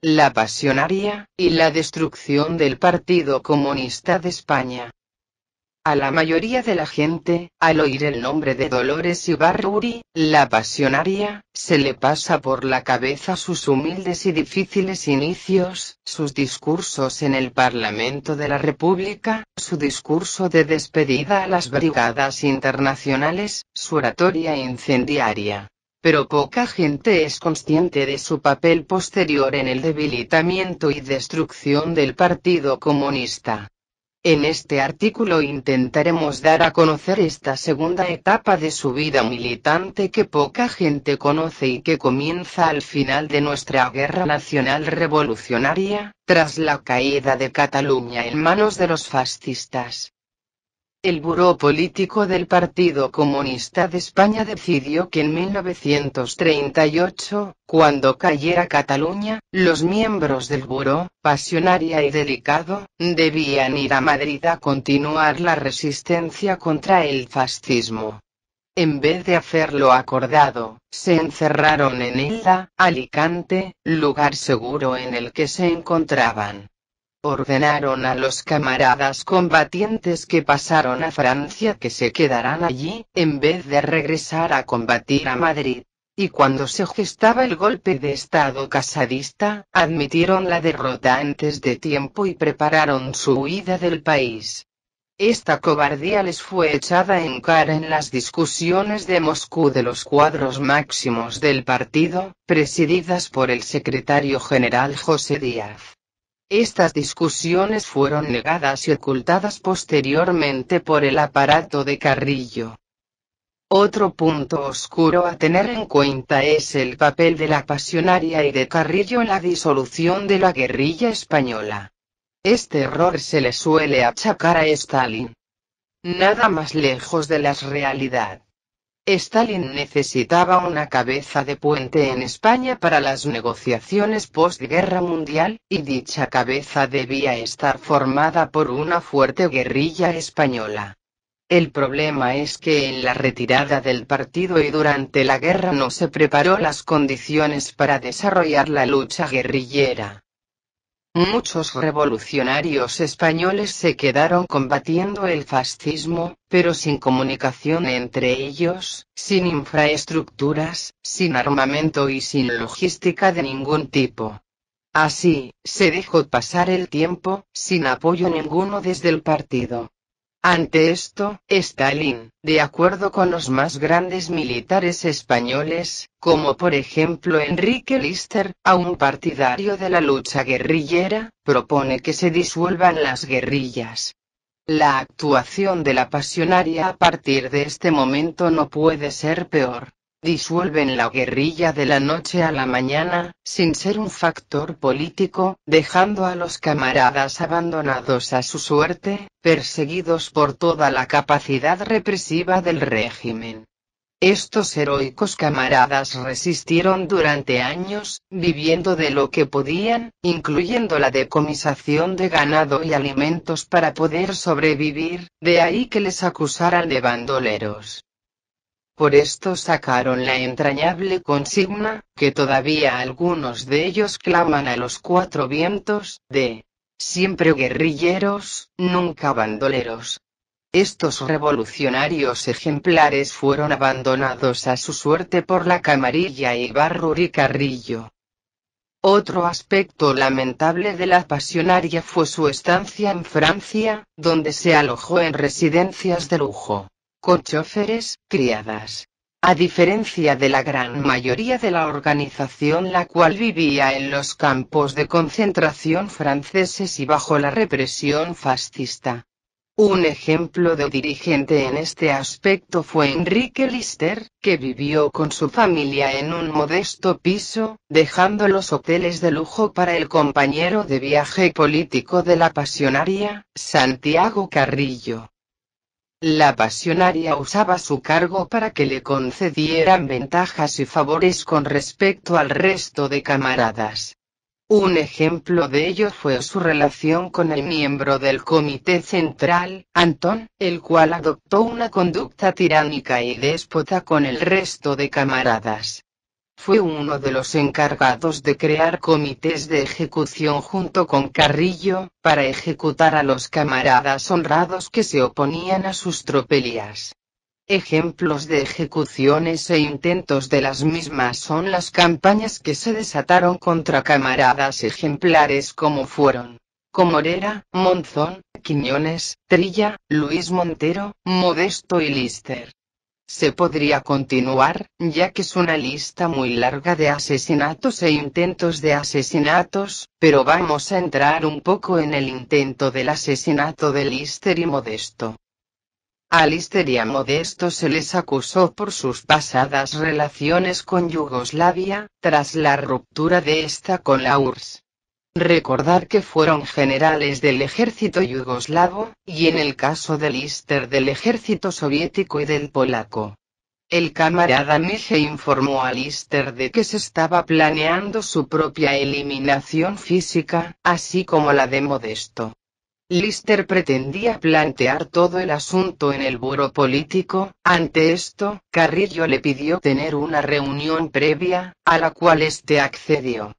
la pasionaria, y la destrucción del Partido Comunista de España. A la mayoría de la gente, al oír el nombre de Dolores Ibárruri, la pasionaria, se le pasa por la cabeza sus humildes y difíciles inicios, sus discursos en el Parlamento de la República, su discurso de despedida a las brigadas internacionales, su oratoria incendiaria. Pero poca gente es consciente de su papel posterior en el debilitamiento y destrucción del Partido Comunista. En este artículo intentaremos dar a conocer esta segunda etapa de su vida militante que poca gente conoce y que comienza al final de nuestra guerra nacional revolucionaria, tras la caída de Cataluña en manos de los fascistas. El Buró Político del Partido Comunista de España decidió que en 1938, cuando cayera Cataluña, los miembros del Buró, Pasionaria y Delicado, debían ir a Madrid a continuar la resistencia contra el fascismo. En vez de hacerlo acordado, se encerraron en Elda, Alicante, lugar seguro en el que se encontraban. Ordenaron a los camaradas combatientes que pasaron a Francia que se quedaran allí, en vez de regresar a combatir a Madrid. Y cuando se gestaba el golpe de Estado casadista, admitieron la derrota antes de tiempo y prepararon su huida del país. Esta cobardía les fue echada en cara en las discusiones de Moscú de los cuadros máximos del partido, presididas por el secretario general José Díaz. Estas discusiones fueron negadas y ocultadas posteriormente por el aparato de Carrillo. Otro punto oscuro a tener en cuenta es el papel de la Pasionaria y de Carrillo en la disolución de la guerrilla española. Este error se le suele achacar a Stalin. Nada más lejos de la realidad. Stalin necesitaba una cabeza de puente en España para las negociaciones postguerra mundial, y dicha cabeza debía estar formada por una fuerte guerrilla española. El problema es que en la retirada del partido y durante la guerra no se preparó las condiciones para desarrollar la lucha guerrillera. Muchos revolucionarios españoles se quedaron combatiendo el fascismo, pero sin comunicación entre ellos, sin infraestructuras, sin armamento y sin logística de ningún tipo. Así, se dejó pasar el tiempo, sin apoyo ninguno desde el partido. Ante esto, Stalin, de acuerdo con los más grandes militares españoles, como por ejemplo Enrique Lister, a un partidario de la lucha guerrillera, propone que se disuelvan las guerrillas. La actuación de la Pasionaria a partir de este momento no puede ser peor. Disuelven la guerrilla de la noche a la mañana, sin ser un factor político, dejando a los camaradas abandonados a su suerte, perseguidos por toda la capacidad represiva del régimen. Estos heroicos camaradas resistieron durante años, viviendo de lo que podían, incluyendo la decomisación de ganado y alimentos para poder sobrevivir, de ahí que les acusaran de bandoleros. Por esto sacaron la entrañable consigna, que todavía algunos de ellos claman a los cuatro vientos, de siempre guerrilleros, nunca bandoleros. Estos revolucionarios ejemplares fueron abandonados a su suerte por la camarilla Ibárruri Carrillo. Otro aspecto lamentable de la Pasionaria fue su estancia en Francia, donde se alojó en residencias de lujo, con choferes, criadas. A diferencia de la gran mayoría de la organización, la cual vivía en los campos de concentración franceses y bajo la represión fascista. Un ejemplo de dirigente en este aspecto fue Enrique Lister, que vivió con su familia en un modesto piso, dejando los hoteles de lujo para el compañero de viaje político de la Pasionaria, Santiago Carrillo. La Pasionaria usaba su cargo para que le concedieran ventajas y favores con respecto al resto de camaradas. Un ejemplo de ello fue su relación con el miembro del Comité Central, Antón, el cual adoptó una conducta tiránica y déspota con el resto de camaradas. fue uno de los encargados de crear comités de ejecución junto con Carrillo, para ejecutar a los camaradas honrados que se oponían a sus tropelías. Ejemplos de ejecuciones e intentos de las mismas son las campañas que se desataron contra camaradas ejemplares como fueron Comorera, Monzón, Quiñones, Trilla, Luis Montero, Modesto y Lister. Se podría continuar, ya que es una lista muy larga de asesinatos e intentos de asesinatos, pero vamos a entrar un poco en el intento del asesinato de Lister y Modesto. A Lister y a Modesto se les acusó por sus pasadas relaciones con Yugoslavia, tras la ruptura de esta con la URSS. Recordar que fueron generales del ejército yugoslavo, y en el caso de Lister del ejército soviético y del polaco. El camarada Mije informó a Lister de que se estaba planeando su propia eliminación física, así como la de Modesto. Lister pretendía plantear todo el asunto en el buró político. Ante esto, Carrillo le pidió tener una reunión previa, a la cual este accedió.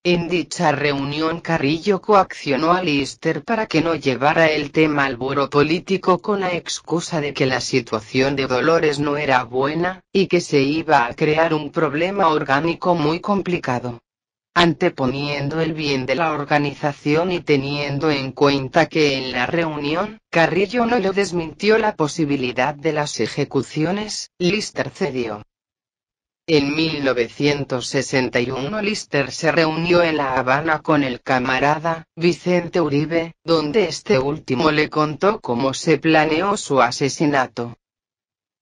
En dicha reunión Carrillo coaccionó a Lister para que no llevara el tema al buró político con la excusa de que la situación de Dolores no era buena, y que se iba a crear un problema orgánico muy complicado. Anteponiendo el bien de la organización y teniendo en cuenta que en la reunión, Carrillo no le desmintió la posibilidad de las ejecuciones, Lister cedió. En 1961 Lister se reunió en La Habana con el camarada Vicente Uribe, donde este último le contó cómo se planeó su asesinato.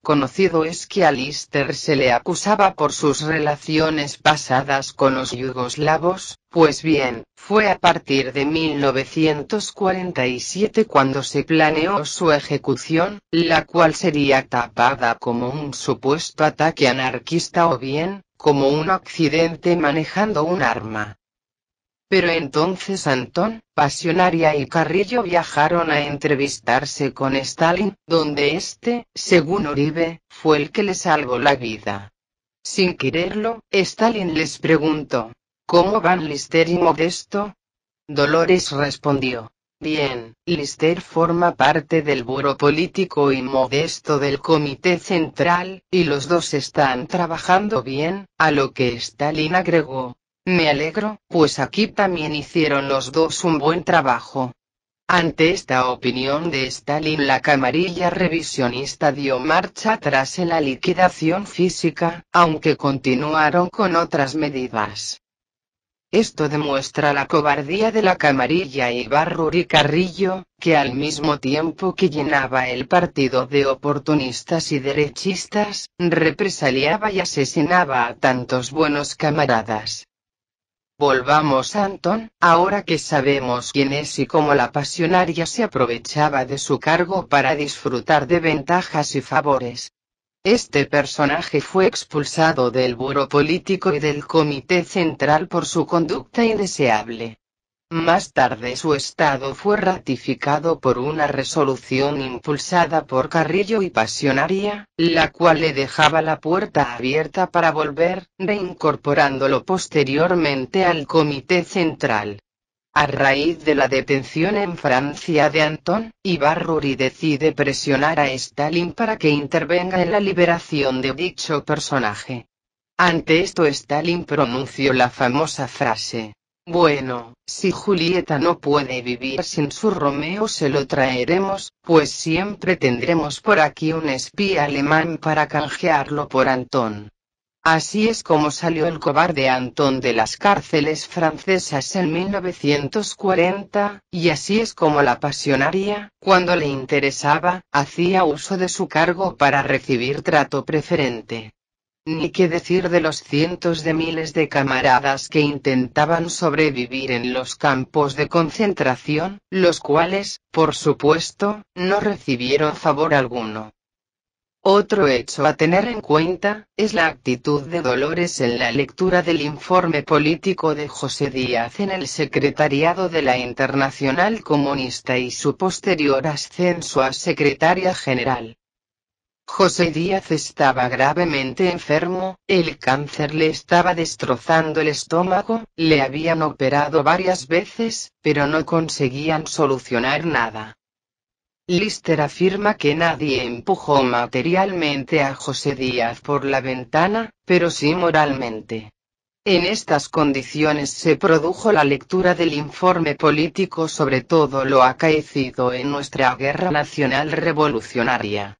Conocido es que a Lister se le acusaba por sus relaciones pasadas con los yugoslavos, pues bien, fue a partir de 1947 cuando se planeó su ejecución, la cual sería tapada como un supuesto ataque anarquista o bien, como un accidente manejando un arma. Pero entonces Antón, Pasionaria y Carrillo viajaron a entrevistarse con Stalin, donde este, según Uribe, fue el que le salvó la vida. Sin quererlo, Stalin les preguntó: ¿cómo van Lister y Modesto? Dolores respondió: bien, Lister forma parte del buró político y Modesto del comité central, y los dos están trabajando bien, a lo que Stalin agregó: me alegro, pues aquí también hicieron los dos un buen trabajo. Ante esta opinión de Stalin, la camarilla revisionista dio marcha atrás en la liquidación física, aunque continuaron con otras medidas. Esto demuestra la cobardía de la camarilla Ibarruri Carrillo, que al mismo tiempo que llenaba el partido de oportunistas y derechistas, represaliaba y asesinaba a tantos buenos camaradas. Volvamos a Antón, ahora que sabemos quién es y cómo la Pasionaria se aprovechaba de su cargo para disfrutar de ventajas y favores. Este personaje fue expulsado del buró político y del comité central por su conducta indeseable. Más tarde su estado fue ratificado por una resolución impulsada por Carrillo y Pasionaria, la cual le dejaba la puerta abierta para volver, reincorporándolo posteriormente al Comité Central. A raíz de la detención en Francia de Antón, Ibarruri decide presionar a Stalin para que intervenga en la liberación de dicho personaje. Ante esto Stalin pronunció la famosa frase: bueno, si Julieta no puede vivir sin su Romeo se lo traeremos, pues siempre tendremos por aquí un espía alemán para canjearlo por Antón. Así es como salió el cobarde Antón de las cárceles francesas en 1940, y así es como la Pasionaria, cuando le interesaba, hacía uso de su cargo para recibir trato preferente. Ni qué decir de los cientos de miles de camaradas que intentaban sobrevivir en los campos de concentración, los cuales, por supuesto, no recibieron favor alguno. Otro hecho a tener en cuenta, es la actitud de Dolores en la lectura del informe político de José Díaz en el secretariado de la Internacional Comunista y su posterior ascenso a secretaria general. José Díaz estaba gravemente enfermo, el cáncer le estaba destrozando el estómago, le habían operado varias veces, pero no conseguían solucionar nada. Lister afirma que nadie empujó materialmente a José Díaz por la ventana, pero sí moralmente. En estas condiciones se produjo la lectura del informe político sobre todo lo acaecido en nuestra guerra nacional revolucionaria.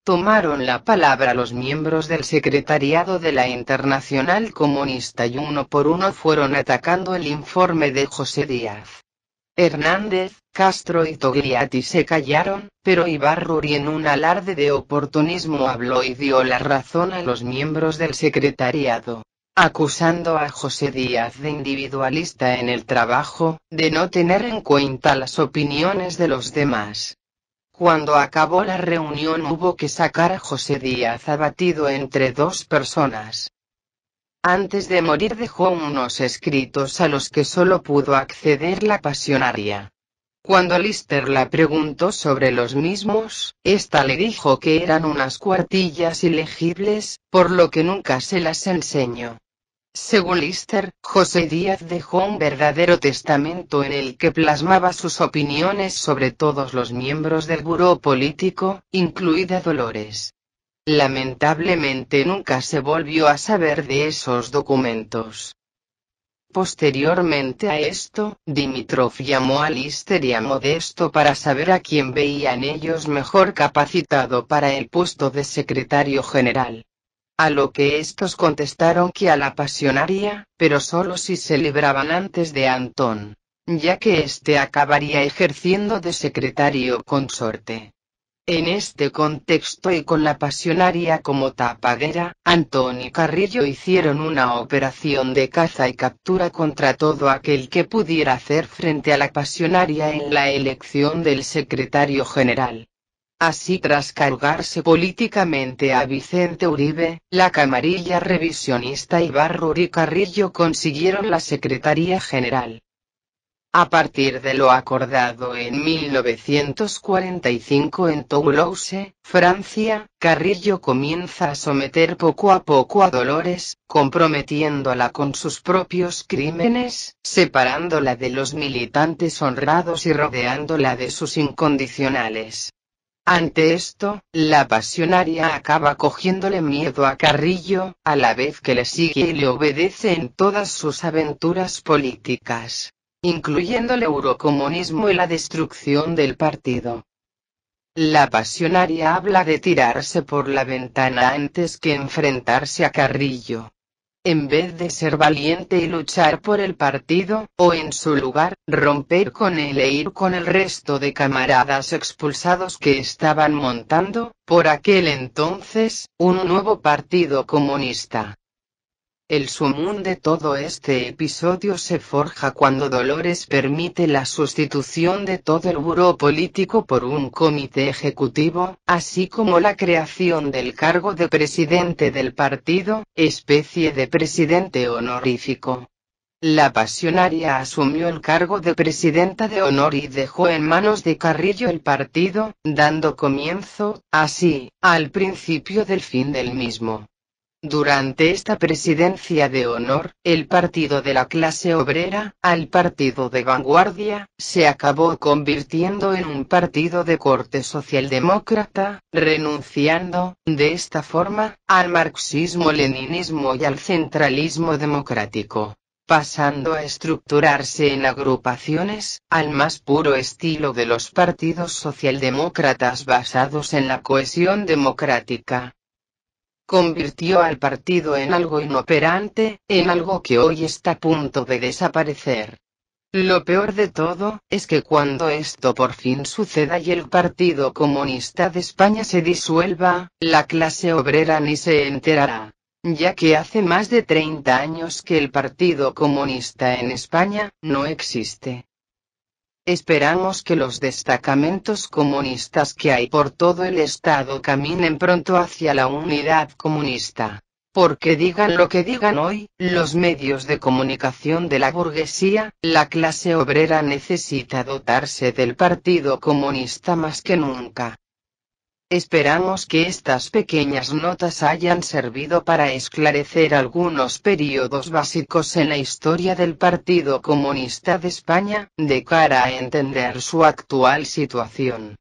Tomaron la palabra los miembros del secretariado de la Internacional Comunista y uno por uno fueron atacando el informe de José Díaz. Hernández, Castro y Togliatti se callaron, pero Ibarruri en un alarde de oportunismo habló y dio la razón a los miembros del secretariado, acusando a José Díaz de individualista en el trabajo, de no tener en cuenta las opiniones de los demás. Cuando acabó la reunión hubo que sacar a José Díaz abatido entre dos personas. Antes de morir dejó unos escritos a los que solo pudo acceder la pasionaria. Cuando Lister la preguntó sobre los mismos, ésta le dijo que eran unas cuartillas ilegibles, por lo que nunca se las enseñó. Según Lister, José Díaz dejó un verdadero testamento en el que plasmaba sus opiniones sobre todos los miembros del buró político, incluida Dolores. Lamentablemente nunca se volvió a saber de esos documentos. Posteriormente a esto, Dimitrov llamó a Lister y a Modesto para saber a quién veían ellos mejor capacitado para el puesto de secretario general. A lo que estos contestaron que a la pasionaria, pero solo si se libraban antes de Antón, ya que éste acabaría ejerciendo de secretario consorte. En este contexto y con la pasionaria como tapadera, Antón y Carrillo hicieron una operación de caza y captura contra todo aquel que pudiera hacer frente a la pasionaria en la elección del secretario general. Así, tras cargarse políticamente a Vicente Uribe, la camarilla revisionista Ibarruri y Carrillo consiguieron la Secretaría General. A partir de lo acordado en 1945 en Toulouse, Francia, Carrillo comienza a someter poco a poco a Dolores, comprometiéndola con sus propios crímenes, separándola de los militantes honrados y rodeándola de sus incondicionales. Ante esto, la pasionaria acaba cogiéndole miedo a Carrillo, a la vez que le sigue y le obedece en todas sus aventuras políticas, incluyendo el eurocomunismo y la destrucción del partido. La pasionaria habla de tirarse por la ventana antes que enfrentarse a Carrillo. En vez de ser valiente y luchar por el partido, o en su lugar, romper con él e ir con el resto de camaradas expulsados que estaban montando, por aquel entonces, un nuevo partido comunista. El sumum de todo este episodio se forja cuando Dolores permite la sustitución de todo el buró político por un comité ejecutivo, así como la creación del cargo de presidente del partido, especie de presidente honorífico. La pasionaria asumió el cargo de presidenta de honor y dejó en manos de Carrillo el partido, dando comienzo, así, al principio del fin del mismo. Durante esta presidencia de honor, el partido de la clase obrera, al partido de vanguardia, se acabó convirtiendo en un partido de corte socialdemócrata, renunciando, de esta forma, al marxismo-leninismo y al centralismo democrático, pasando a estructurarse en agrupaciones, al más puro estilo de los partidos socialdemócratas basados en la cohesión democrática. Convirtió al partido en algo inoperante, en algo que hoy está a punto de desaparecer. Lo peor de todo, es que cuando esto por fin suceda y el Partido Comunista de España se disuelva, la clase obrera ni se enterará, ya que hace más de 30 años que el Partido Comunista en España no existe. Esperamos que los destacamentos comunistas que hay por todo el Estado caminen pronto hacia la unidad comunista. Porque digan lo que digan hoy, los medios de comunicación de la burguesía, la clase obrera necesita dotarse del Partido Comunista más que nunca. Esperamos que estas pequeñas notas hayan servido para esclarecer algunos periodos básicos en la historia del Partido Comunista de España, de cara a entender su actual situación.